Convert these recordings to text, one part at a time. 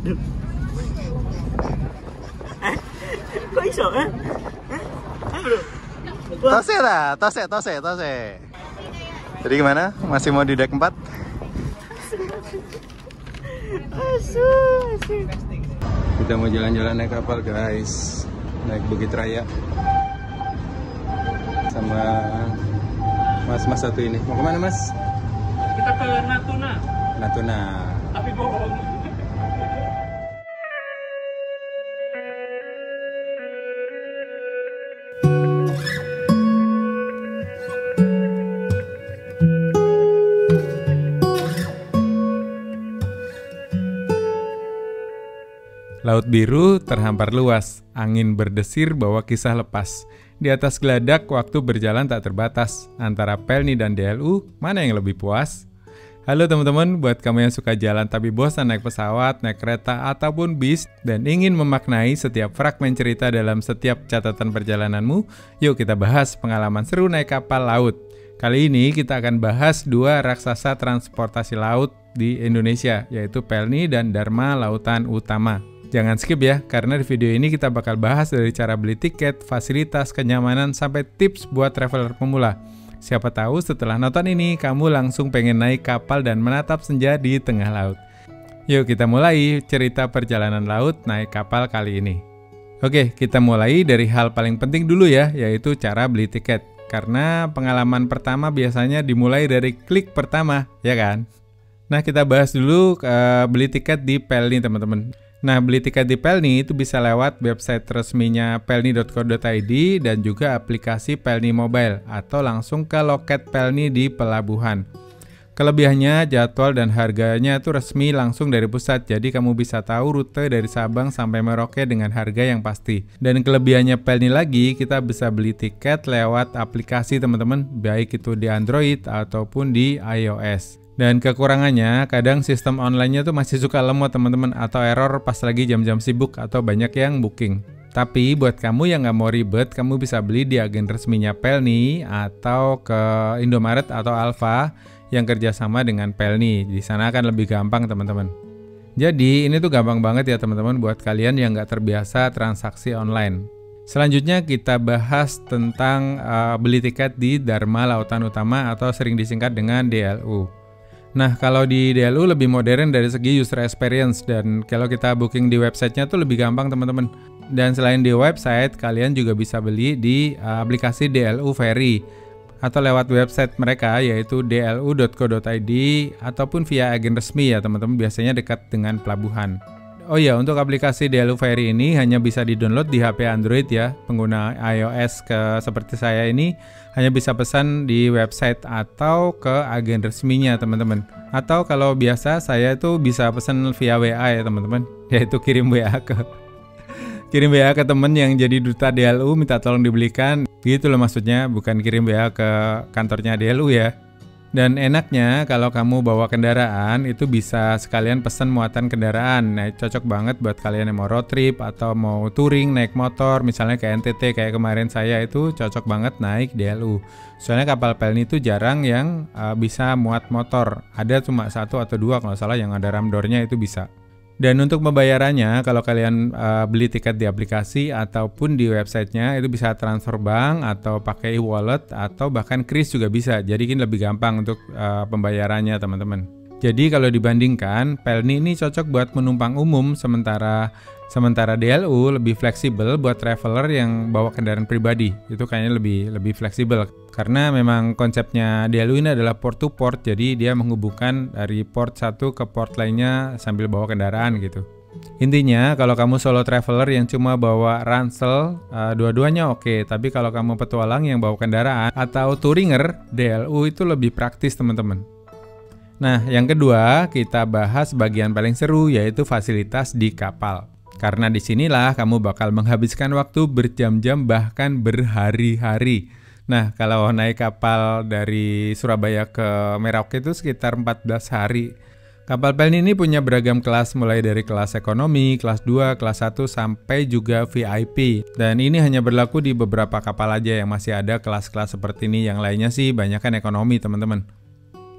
Aduh. Kok iso? Bro. Tose lah, tose. Jadi gimana? Masih mau di deck 4? Asu. Kita mau jalan-jalan naik kapal guys. Naik Bukit Raya. Sama mas-mas satu ini. Mau kemana mas? Kita ke Natuna. Natuna. Tapi bohong. Laut biru terhampar luas, angin berdesir bawa kisah lepas. Di atas geladak waktu berjalan tak terbatas. Antara Pelni dan DLU, mana yang lebih puas? Halo teman-teman, buat kamu yang suka jalan tapi bosan naik pesawat, naik kereta, ataupun bis, dan ingin memaknai setiap fragmen cerita dalam setiap catatan perjalananmu, yuk kita bahas pengalaman seru naik kapal laut. Kali ini kita akan bahas dua raksasa transportasi laut di Indonesia, yaitu Pelni dan Dharma Lautan Utama. Jangan skip ya, karena di video ini kita bakal bahas dari cara beli tiket, fasilitas, kenyamanan, sampai tips buat traveler pemula. Siapa tahu setelah nonton ini, kamu langsung pengen naik kapal dan menatap senja di tengah laut. Yuk kita mulai cerita perjalanan laut naik kapal kali ini. Oke, kita mulai dari hal paling penting dulu ya, yaitu cara beli tiket. Karena pengalaman pertama biasanya dimulai dari klik pertama, ya kan? Nah, kita bahas dulu beli tiket di Pelni teman-teman. Nah, beli tiket di Pelni itu bisa lewat website resminya pelni.co.id dan juga aplikasi Pelni Mobile atau langsung ke loket Pelni di pelabuhan. Kelebihannya, jadwal dan harganya itu resmi langsung dari pusat, jadi kamu bisa tahu rute dari Sabang sampai Merauke dengan harga yang pasti. Dan kelebihannya Pelni lagi, kita bisa beli tiket lewat aplikasi teman-teman, baik itu di Android ataupun di iOS. Dan kekurangannya, kadang sistem online-nya tuh masih suka lemot teman-teman, atau error pas lagi jam-jam sibuk atau banyak yang booking. Tapi buat kamu yang nggak mau ribet, kamu bisa beli di agen resminya Pelni atau ke Indomaret atau Alfa yang kerjasama dengan Pelni. Di sana akan lebih gampang teman-teman. Jadi ini tuh gampang banget ya teman-teman buat kalian yang nggak terbiasa transaksi online. Selanjutnya kita bahas tentang beli tiket di Dharma Lautan Utama atau sering disingkat dengan DLU. Nah, kalau di DLU lebih modern dari segi user experience, dan kalau kita booking di websitenya tuh lebih gampang teman-teman. Dan selain di website, kalian juga bisa beli di aplikasi DLU Ferry atau lewat website mereka yaitu dlu.co.id ataupun via agen resmi ya teman-teman, biasanya dekat dengan pelabuhan. Oh ya, untuk aplikasi DLU Ferry ini hanya bisa di-download di HP Android ya. Pengguna iOS seperti saya ini hanya bisa pesan di website atau ke agen resminya teman-teman. Atau kalau biasa saya itu bisa pesan via WA ya teman-teman, yaitu kirim WA ke temen yang jadi duta DLU minta tolong dibelikan. Gitu loh maksudnya, bukan kirim WA ke kantornya DLU ya. Dan enaknya kalau kamu bawa kendaraan itu bisa sekalian pesan muatan kendaraan. Nah, cocok banget buat kalian yang mau road trip atau mau touring naik motor, misalnya ke NTT kayak kemarin saya itu cocok banget naik DLU. Soalnya kapal Pelni itu jarang yang bisa muat motor. Ada cuma 1 atau 2 kalau salah yang ada ramdornya itu bisa. Dan untuk pembayarannya, kalau kalian beli tiket di aplikasi ataupun di websitenya, itu bisa transfer bank atau pakai e-wallet atau bahkan kris juga bisa. Jadi ini lebih gampang untuk pembayarannya teman-teman. Jadi kalau dibandingkan, Pelni ini cocok buat penumpang umum, sementara DLU lebih fleksibel buat traveler yang bawa kendaraan pribadi. Itu kayaknya lebih fleksibel. Karena memang konsepnya DLU ini adalah port to port, jadi dia menghubungkan dari port satu ke port lainnya sambil bawa kendaraan gitu. Intinya kalau kamu solo traveler yang cuma bawa ransel, dua-duanya oke. Tapi kalau kamu petualang yang bawa kendaraan atau touringer, DLU itu lebih praktis teman-teman. Nah, yang kedua kita bahas bagian paling seru, yaitu fasilitas di kapal. Karena disinilah kamu bakal menghabiskan waktu berjam-jam bahkan berhari-hari. Nah, kalau naik kapal dari Surabaya ke Merauke itu sekitar 14 hari. Kapal Pelni ini punya beragam kelas, mulai dari kelas ekonomi, kelas 2, kelas 1, sampai juga VIP. Dan ini hanya berlaku di beberapa kapal aja yang masih ada kelas-kelas seperti ini. Yang lainnya sih banyak kan ekonomi teman-teman.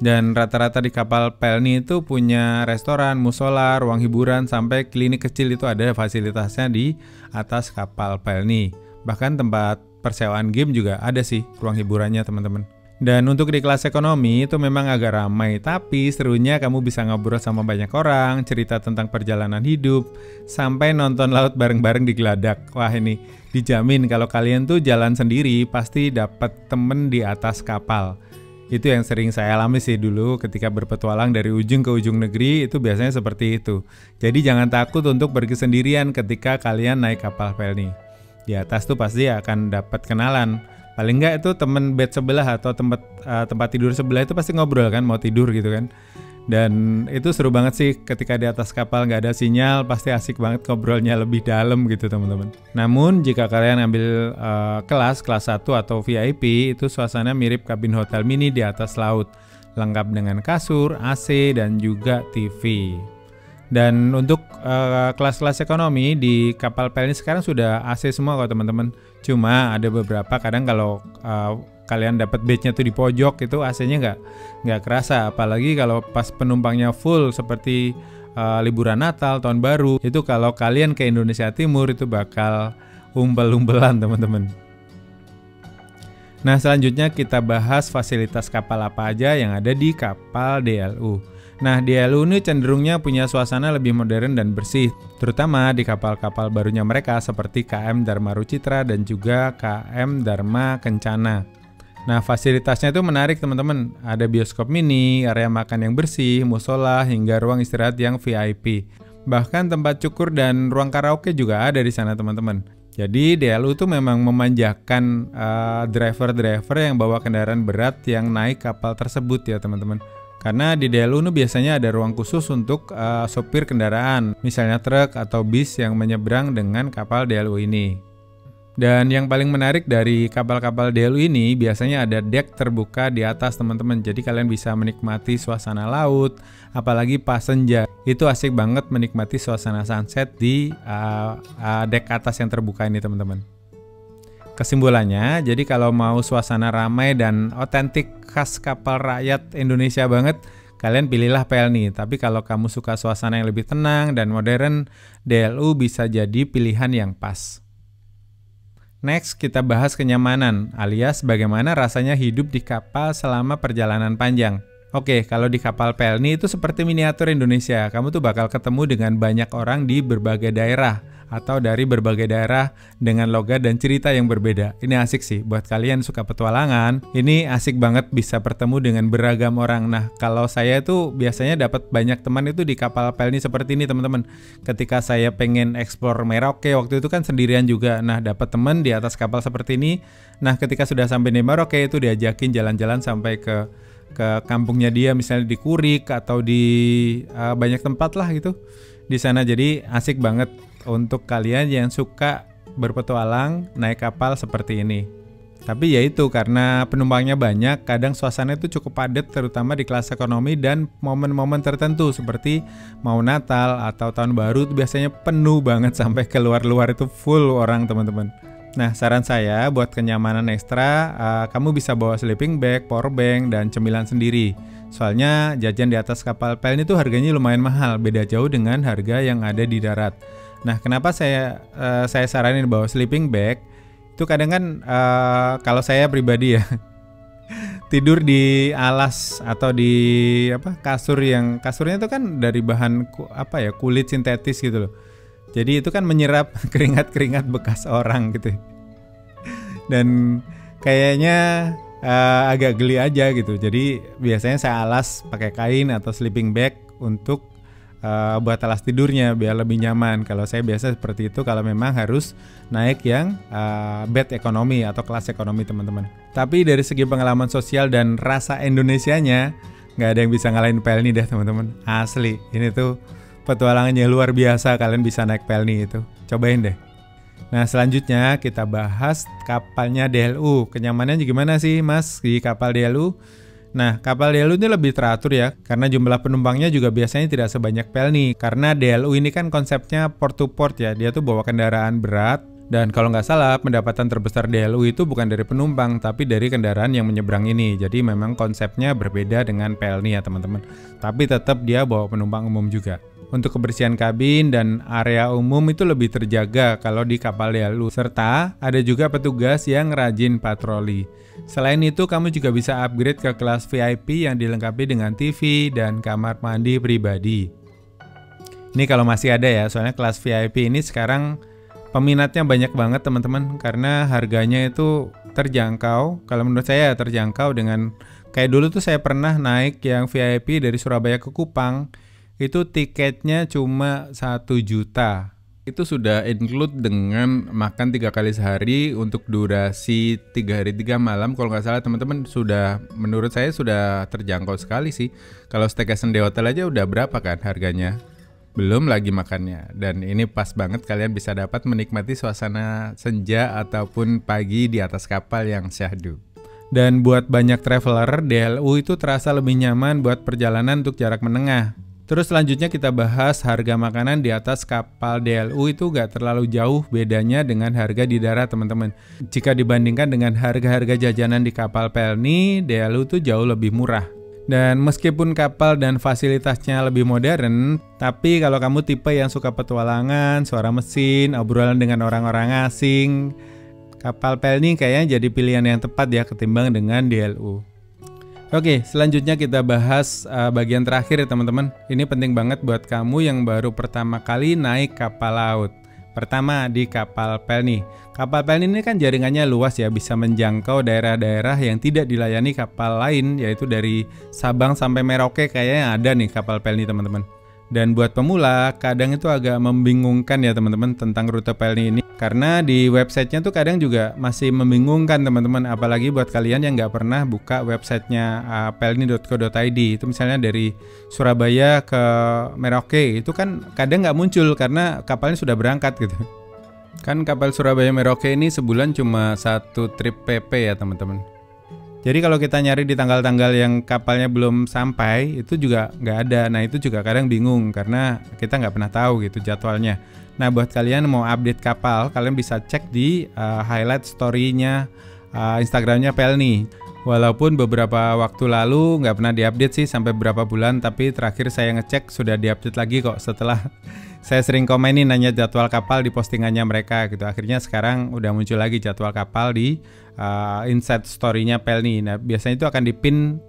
Dan rata-rata di kapal Pelni itu punya restoran, musola, ruang hiburan, sampai klinik kecil itu ada fasilitasnya di atas kapal Pelni. Bahkan tempat persewaan game juga ada sih ruang hiburannya teman-teman. Dan untuk di kelas ekonomi itu memang agak ramai, tapi serunya kamu bisa ngobrol sama banyak orang, cerita tentang perjalanan hidup, sampai nonton laut bareng-bareng di Geladak. Wah, ini dijamin kalau kalian tuh jalan sendiri pasti dapat temen di atas kapal. Itu yang sering saya alami sih dulu ketika berpetualang dari ujung ke ujung negeri, itu biasanya seperti itu. Jadi jangan takut untuk pergi sendirian ketika kalian naik kapal Pelni. Di atas tuh pasti akan dapat kenalan. Paling nggak itu temen bed sebelah atau tempat tidur sebelah itu pasti ngobrol kan, mau tidur gitu kan. Dan itu seru banget sih ketika di atas kapal nggak ada sinyal, pasti asik banget ngobrolnya lebih dalam gitu teman-teman. Namun jika kalian ambil kelas 1 atau VIP, itu suasana mirip kabin hotel mini di atas laut, lengkap dengan kasur, AC, dan juga TV. Dan untuk kelas-kelas ekonomi di kapal Pelni sekarang sudah AC semua kok teman-teman. Cuma ada beberapa kadang kalau kalian dapat bednya tuh di pojok itu AC-nya nggak kerasa. Apalagi kalau pas penumpangnya full seperti liburan Natal, Tahun Baru. Itu kalau kalian ke Indonesia Timur itu bakal umbel-umbelan teman-teman. Nah selanjutnya kita bahas fasilitas kapal apa aja yang ada di kapal DLU. Nah, DLU ini cenderungnya punya suasana lebih modern dan bersih, terutama di kapal-kapal barunya mereka seperti KM Dharma Rucitra dan juga KM Dharma Kencana. Nah, fasilitasnya itu menarik teman-teman. Ada bioskop mini, area makan yang bersih, musola, hingga ruang istirahat yang VIP. Bahkan tempat cukur dan ruang karaoke juga ada di sana teman-teman. Jadi DLU itu memang memanjakan driver-driver yang bawa kendaraan berat yang naik kapal tersebut ya teman-teman. Karena di DLU biasanya ada ruang khusus untuk sopir kendaraan, misalnya truk atau bis yang menyeberang dengan kapal DLU ini. Dan yang paling menarik dari kapal-kapal DLU ini biasanya ada deck terbuka di atas teman-teman. Jadi kalian bisa menikmati suasana laut, apalagi pas senja. Itu asik banget menikmati suasana sunset di deck atas yang terbuka ini teman-teman. Kesimpulannya, jadi kalau mau suasana ramai dan otentik khas kapal rakyat Indonesia banget, kalian pilihlah Pelni. Tapi kalau kamu suka suasana yang lebih tenang dan modern, DLU bisa jadi pilihan yang pas. Next, kita bahas kenyamanan, alias bagaimana rasanya hidup di kapal selama perjalanan panjang. Oke, kalau di kapal Pelni itu seperti miniatur Indonesia. Kamu tuh bakal ketemu dengan banyak orang di berbagai daerah atau dari berbagai daerah dengan logat dan cerita yang berbeda. Ini asik sih buat kalian suka petualangan. Ini asik banget bisa bertemu dengan beragam orang. Nah, kalau saya tuh biasanya dapat banyak teman itu di kapal Pelni seperti ini teman-teman. Ketika saya pengen explore Merauke waktu itu kan sendirian juga. Nah, dapat teman di atas kapal seperti ini. Nah, ketika sudah sampai di Merauke itu diajakin jalan-jalan sampai ke kampungnya dia, misalnya di Kurik atau di banyak tempat lah gitu di sana. Jadi asik banget untuk kalian yang suka berpetualang naik kapal seperti ini. Tapi ya itu, karena penumpangnya banyak, kadang suasana itu cukup padat terutama di kelas ekonomi dan momen-momen tertentu seperti mau Natal atau Tahun Baru itu biasanya penuh banget sampai keluar-luar itu full orang teman-teman. Nah, saran saya buat kenyamanan ekstra, kamu bisa bawa sleeping bag, power bank, dan cemilan sendiri. Soalnya jajan di atas kapal Pelni itu harganya lumayan mahal, beda jauh dengan harga yang ada di darat. Nah, kenapa saya saranin bawa sleeping bag? Itu kadang kan kalau saya pribadi ya tidur di alas atau di kasurnya itu kan dari bahan kulit sintetis gitu loh. Jadi itu kan menyerap keringat-keringat bekas orang gitu. Dan kayaknya agak geli aja gitu. Jadi biasanya saya alas pakai kain atau sleeping bag untuk buat alas tidurnya biar lebih nyaman. Kalau saya biasa seperti itu kalau memang harus naik yang bed ekonomi atau kelas ekonomi teman-teman. Tapi dari segi pengalaman sosial dan rasa Indonesianya nggak ada yang bisa ngalahin Pelni deh teman-teman. Asli, ini tuh petualangannya luar biasa. Kalian bisa naik Pelni itu, cobain deh. Nah selanjutnya kita bahas kapalnya DLU. Kenyamanannya gimana sih mas di kapal DLU? Nah, kapal DLU ini lebih teratur ya, karena jumlah penumpangnya juga biasanya tidak sebanyak Pelni. Karena DLU ini kan konsepnya port to port ya, dia tuh bawa kendaraan berat Dan kalau nggak salah, pendapatan terbesar DLU itu bukan dari penumpang, tapi dari kendaraan yang menyeberang ini. Jadi memang konsepnya berbeda dengan Pelni ya teman-teman. Tapi tetap dia bawa penumpang umum juga. Untuk kebersihan kabin dan area umum itu lebih terjaga kalau di kapal DLU. Serta ada juga petugas yang rajin patroli. Selain itu, kamu juga bisa upgrade ke kelas VIP yang dilengkapi dengan TV dan kamar mandi pribadi. Ini kalau masih ada ya, soalnya kelas VIP ini sekarang peminatnya banyak banget teman-teman, karena harganya itu terjangkau. Kalau menurut saya terjangkau dengan kayak dulu tuh saya pernah naik yang VIP dari Surabaya ke Kupang, itu tiketnya cuma 1 juta. Itu sudah include dengan makan 3 kali sehari untuk durasi 3 hari 3 malam. Kalau nggak salah teman-teman, sudah menurut saya sudah terjangkau sekali sih. Kalau staycation di hotel aja udah berapa kan harganya? Belum lagi makannya. Dan ini pas banget kalian bisa dapat menikmati suasana senja ataupun pagi di atas kapal yang syahdu. Dan buat banyak traveler, DLU itu terasa lebih nyaman buat perjalanan untuk jarak menengah. Terus selanjutnya kita bahas harga makanan di atas kapal DLU itu gak terlalu jauh bedanya dengan harga di darat teman-teman. Jika dibandingkan dengan harga-harga jajanan di kapal Pelni, DLU itu jauh lebih murah. Dan meskipun kapal dan fasilitasnya lebih modern, tapi kalau kamu tipe yang suka petualangan, suara mesin, obrolan dengan orang-orang asing, kapal Pelni kayaknya jadi pilihan yang tepat ya ketimbang dengan DLU. Oke, selanjutnya kita bahas bagian terakhir ya teman-teman. Ini penting banget buat kamu yang baru pertama kali naik kapal laut. Pertama di kapal Pelni. Kapal Pelni ini kan jaringannya luas ya, bisa menjangkau daerah-daerah yang tidak dilayani kapal lain, yaitu dari Sabang sampai Merauke kayaknya ada nih kapal Pelni teman-teman. Dan buat pemula, kadang itu agak membingungkan ya teman-teman tentang rute Pelni ini. Karena di websitenya tuh kadang juga masih membingungkan teman-teman. Apalagi buat kalian yang nggak pernah buka websitenya pelni.co.id. Itu misalnya dari Surabaya ke Merauke, itu kan kadang nggak muncul karena kapalnya sudah berangkat gitu. Kan kapal Surabaya Merauke ini sebulan cuma 1 trip PP ya teman-teman. Jadi kalau kita nyari di tanggal-tanggal yang kapalnya belum sampai, itu juga nggak ada. Nah itu juga kadang bingung karena kita nggak pernah tahu gitu jadwalnya. Nah buat kalian mau update kapal, kalian bisa cek di highlight story-nya Instagramnya Pelni. Walaupun beberapa waktu lalu nggak pernah diupdate sih sampai beberapa bulan, tapi terakhir saya ngecek sudah diupdate lagi kok setelah saya sering komenin nanya jadwal kapal di postingannya mereka gitu. Akhirnya sekarang udah muncul lagi jadwal kapal di Insight story-nya Pelni. Nah, biasanya itu akan dipin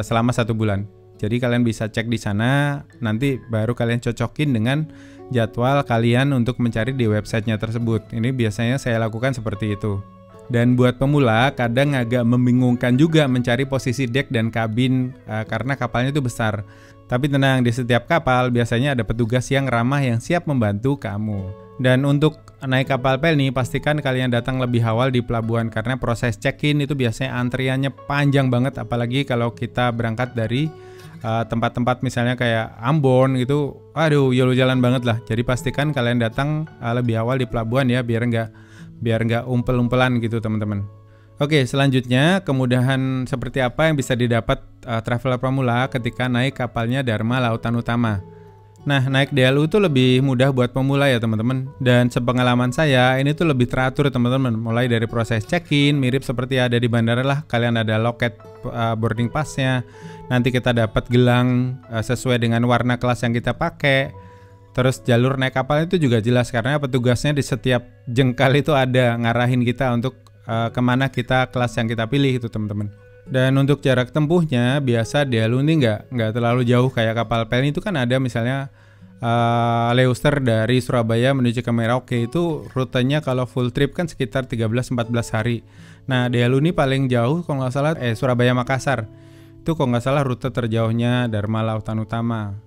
selama 1 bulan. Jadi kalian bisa cek di sana, nanti baru kalian cocokin dengan jadwal kalian untuk mencari di websitenya tersebut. Ini biasanya saya lakukan seperti itu. Dan buat pemula, kadang agak membingungkan juga mencari posisi dek dan kabin karena kapalnya itu besar. Tapi tenang, di setiap kapal biasanya ada petugas yang ramah yang siap membantu kamu. Dan untuk naik kapal Pelni, pastikan kalian datang lebih awal di pelabuhan karena proses check-in itu biasanya antriannya panjang banget, apalagi kalau kita berangkat dari tempat-tempat misalnya kayak Ambon gitu. Aduh, yolo jalan banget lah. Jadi pastikan kalian datang lebih awal di pelabuhan ya, biar nggak umpel-umpelan gitu teman-teman. Oke, selanjutnya kemudahan seperti apa yang bisa didapat traveler pemula ketika naik kapalnya Dharma Lautan Utama. Nah, naik DLU itu lebih mudah buat pemula ya teman-teman. Dan sepengalaman saya, ini tuh lebih teratur teman-teman. Mulai dari proses check-in, mirip seperti ada di bandara lah. Kalian ada loket boarding pass-nya. Nanti kita dapat gelang sesuai dengan warna kelas yang kita pakai. Terus jalur naik kapal itu juga jelas karena petugasnya di setiap jengkal itu ada ngarahin kita untuk kemana kita kelas yang kita pilih itu teman-teman. Dan untuk jarak tempuhnya biasa DLU ini nggak terlalu jauh kayak kapal Pelni itu kan ada misalnya Leuster dari Surabaya menuju ke Merauke itu rutenya kalau full trip kan sekitar 13-14 hari. Nah DLU ini paling jauh kalau nggak salah Surabaya Makassar itu kalau nggak salah rute terjauhnya Dharma Lautan Utama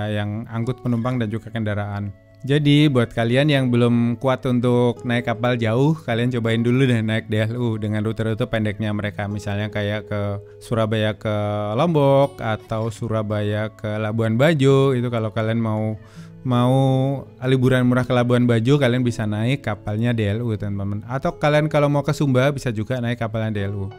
yang angkut penumpang dan juga kendaraan. Jadi buat kalian yang belum kuat untuk naik kapal jauh, kalian cobain dulu deh naik DLU dengan rute-rute pendeknya mereka. Misalnya kayak ke Surabaya ke Lombok atau Surabaya ke Labuan Bajo. Itu kalau kalian mau liburan murah ke Labuan Bajo, kalian bisa naik kapalnya DLU teman-teman. Atau kalian kalau mau ke Sumba bisa juga naik kapalnya DLU.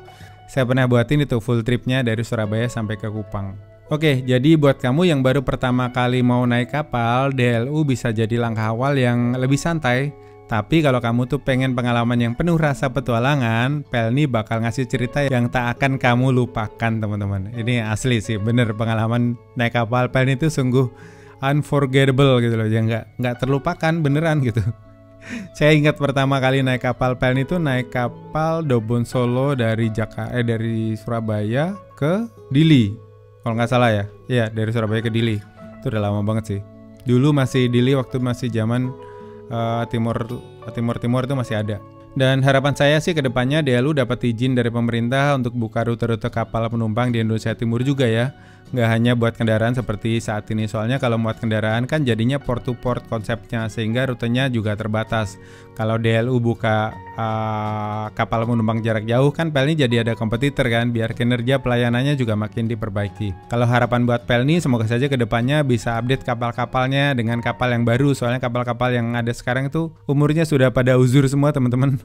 Saya pernah buatin itu full tripnya dari Surabaya sampai ke Kupang. Oke, jadi buat kamu yang baru pertama kali mau naik kapal, DLU bisa jadi langkah awal yang lebih santai, Tapi kalau kamu tuh pengen pengalaman yang penuh rasa petualangan, Pelni bakal ngasih cerita yang tak akan kamu lupakan, teman-teman. Ini asli sih, bener, pengalaman naik kapal Pelni itu sungguh unforgettable gitu loh, yang nggak terlupakan beneran gitu. Saya ingat pertama kali naik kapal Pelni itu naik kapal Dobon Solo dari dari Surabaya ke Dili, kalau nggak salah ya. Iya, dari Surabaya ke Dili. Itu udah lama banget sih. Dulu masih Dili waktu masih zaman Timur itu masih ada. Dan harapan saya sih kedepannya DLU dapat izin dari pemerintah untuk buka rute-rute kapal penumpang di Indonesia Timur juga ya. Nggak hanya buat kendaraan seperti saat ini, soalnya kalau buat kendaraan kan jadinya port to port konsepnya, sehingga rutenya juga terbatas. Kalau DLU buka kapal penumpang jarak jauh kan Pelni jadi ada kompetitor kan, biar kinerja pelayanannya juga makin diperbaiki. Kalau harapan buat Pelni, semoga saja kedepannya bisa update kapal-kapalnya dengan kapal yang baru, soalnya kapal-kapal yang ada sekarang itu umurnya sudah pada uzur semua, teman-teman.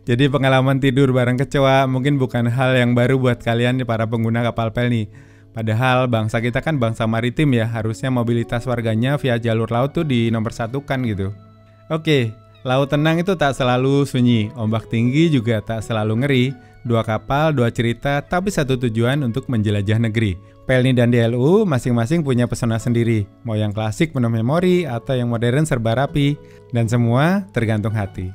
Jadi pengalaman tidur bareng kecoa mungkin bukan hal yang baru buat kalian para pengguna kapal Pelni. Padahal bangsa kita kan bangsa maritim ya, harusnya mobilitas warganya via jalur laut tuh dinomorsatukan gitu. Oke, laut tenang itu tak selalu sunyi, ombak tinggi juga tak selalu ngeri. Dua kapal, dua cerita, tapi satu tujuan untuk menjelajah negeri. Pelni dan DLU masing-masing punya pesona sendiri, mau yang klasik penuh memori atau yang modern serba rapi, dan semua tergantung hati.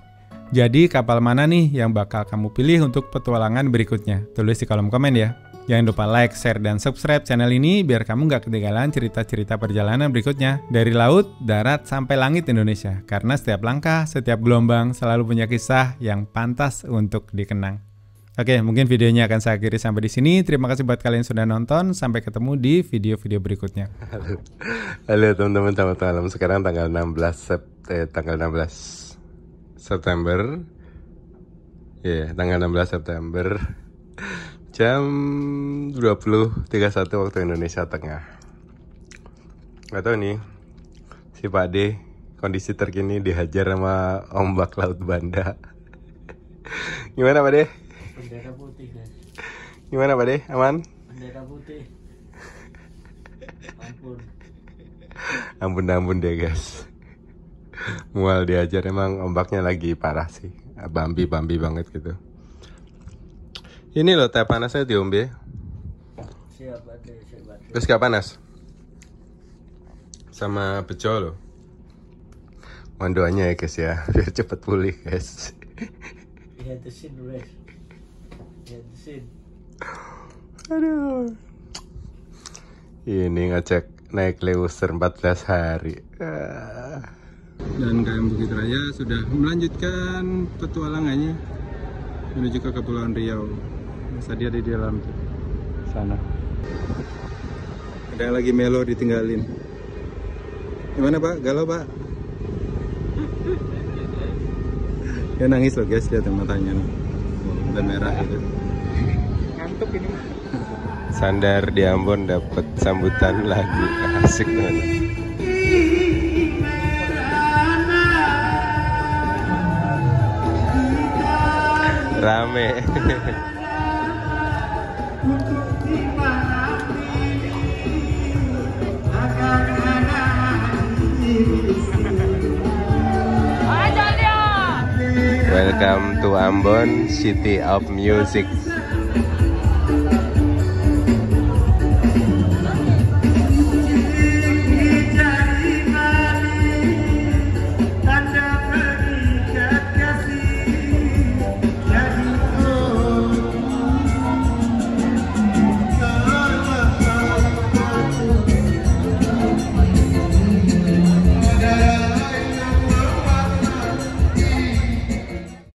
Jadi kapal mana nih yang bakal kamu pilih untuk petualangan berikutnya? Tulis di kolom komen ya. Jangan lupa like, share, dan subscribe channel ini biar kamu gak ketinggalan cerita-cerita perjalanan berikutnya dari laut, darat, sampai langit Indonesia. Karena setiap langkah, setiap gelombang selalu punya kisah yang pantas untuk dikenang. Oke, mungkin videonya akan saya akhiri sampai di sini. Terima kasih buat kalian yang sudah nonton. Sampai ketemu di video-video berikutnya. Halo teman-teman, selamat malam. Sekarang tanggal 16 September. Ya, tanggal 16 September. Jam 20.31 waktu Indonesia Tengah. Gak tau nih, si Pak D kondisi terkini dihajar sama ombak laut Banda. Gimana Pak D? Bendera putih guys. Gimana Pak D? Aman? Bendera putih. Ampun deh guys. Mual dihajar, emang ombaknya lagi parah sih. Bambi banget gitu. Ini loh teh panasnya diombe. Siap. Terus gak panas? Sama bejo loh. Mohon doanya ya guys ya, biar cepet pulih guys. Aduh. Ini ngecek naik Leuser 14 hari. Dan KM Bukit Raya sudah melanjutkan petualangannya menuju ke Kepulauan Riau. Masa dia di dalam tuh, sana. Ada yang lagi melo ditinggalin. Gimana Pak? Galau Pak? Dia nangis loh guys, lihat matanya nih. Udah merah gitu. Ngantuk ini. Sandar di Ambon dapat sambutan lagu asik banget. Rame. Welcome to Ambon, City of Music.